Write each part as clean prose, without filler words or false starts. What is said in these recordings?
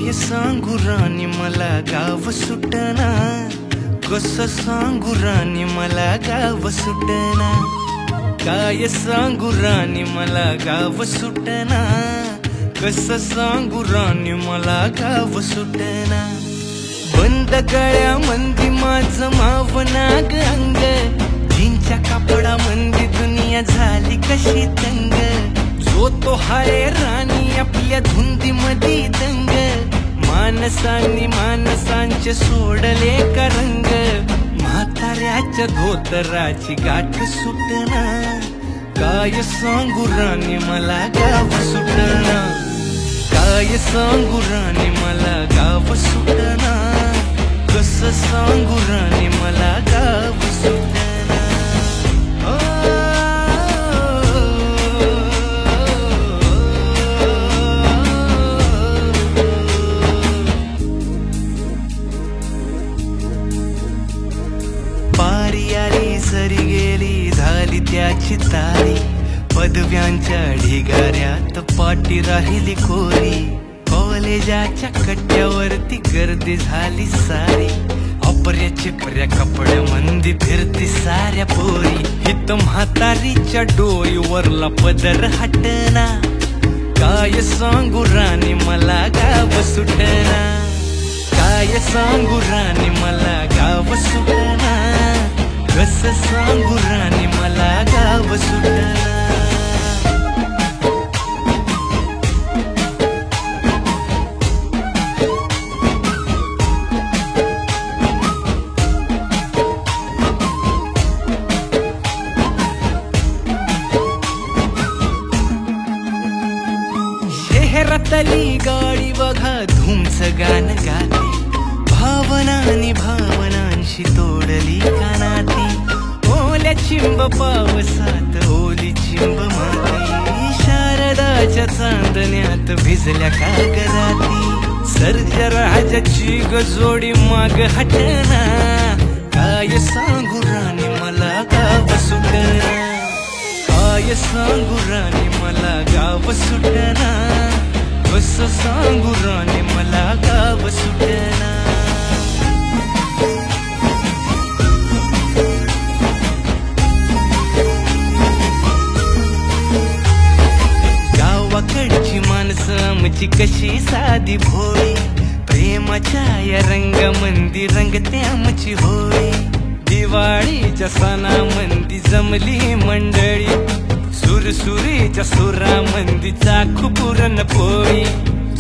काय सांगू राणी मला गाव सुटना, कसं सांगू राणी मला गाव सुटना, काय सांगू राणी मला गाव सुटना, कसं सांगू राणी मला गाव सुटना। बंद गळ्या मंदी माझं मावनाग अंग, जीनच्या कापडा मंदी दुनिया झाली कशी तंग, जो तो हाय राणी आपल्या धुंदी मधी दंग, मानसांनी मानसांचे सोडले का रंग, म्हाताऱ्याच्या धोतराची गाठ सुटना, काय सांगू राणी मला गाव सुटना, काय सांगू राणी मला गाव सुटना, कसं सांगू राणी मला गाव सुटना। पारी आली सरी गेली झाली त्याची तारी, पदव्यांच्या ढिगाऱ्यात पाठी राहिली कोरी, कॉलेजाच्या कट्ट्यावरती गर्दी झाली सारी, अपर्या चिपऱ्या कपड्या मंदी फिरती साऱ्या पोरी, हित म्हातारीच्या डोईवरला पदर हटना, काय सांगू राणी मला गाव सुटना, काय सांगू राणी मला गाव सुटना, कसं सांगू राणी मला गाव सुटना। शहरातली गाडी बघा धुमचं गाणं गाती, भावनांनी भावनांशी तोडली कानाती, ओल्या चिंब पावसात ओली चिंब माती, शारदाच्या चांदण्यात भिजल्या कागदाती, सर्जराजाची गजोडी माग हटना, काय सांगू राणी मला गाव सुटना, काय सांगू राणी मला गाव सुटना, कसं सांगू राणी मला गाव सुटना। गावाकडची माणसं आमची कशी साधी भोळी, प्रेमाच्या या रंगामंदी रंगते आमची होळी, दिवाळीच्या सणामंदी जमली मंडळी, सुरसुरीच्या सुरामंदी चाखू पुरणपोळी,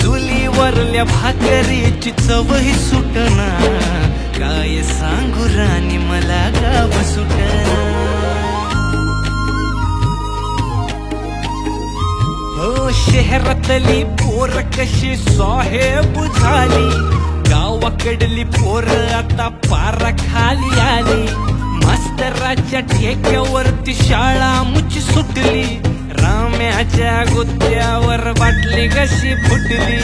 चुलीवरल्या भाकरीची चवही सुटना, काय सांगू राणी मला गाव सुटना। हो शहरातली पोर कशी साहेब झाली, गावाकडली पोर आता पारा खाली आली, मास्तराच्या ठेक्यावरती शाळा मुची सुटली, राम्याच्या गुत्त्यावर बाटली कशी फुटली,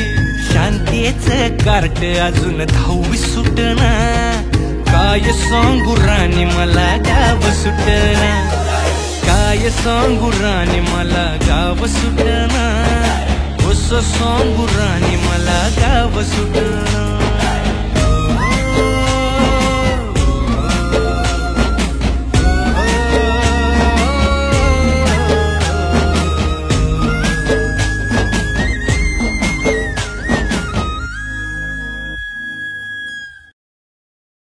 शांतीचं कार्ट अजून 10वी सुटना, काय सांगू राणी मला गाव सुटना, काय सांगू राणी मला गाव सुटना, कसं सांगू राणी मला गाव सुटना।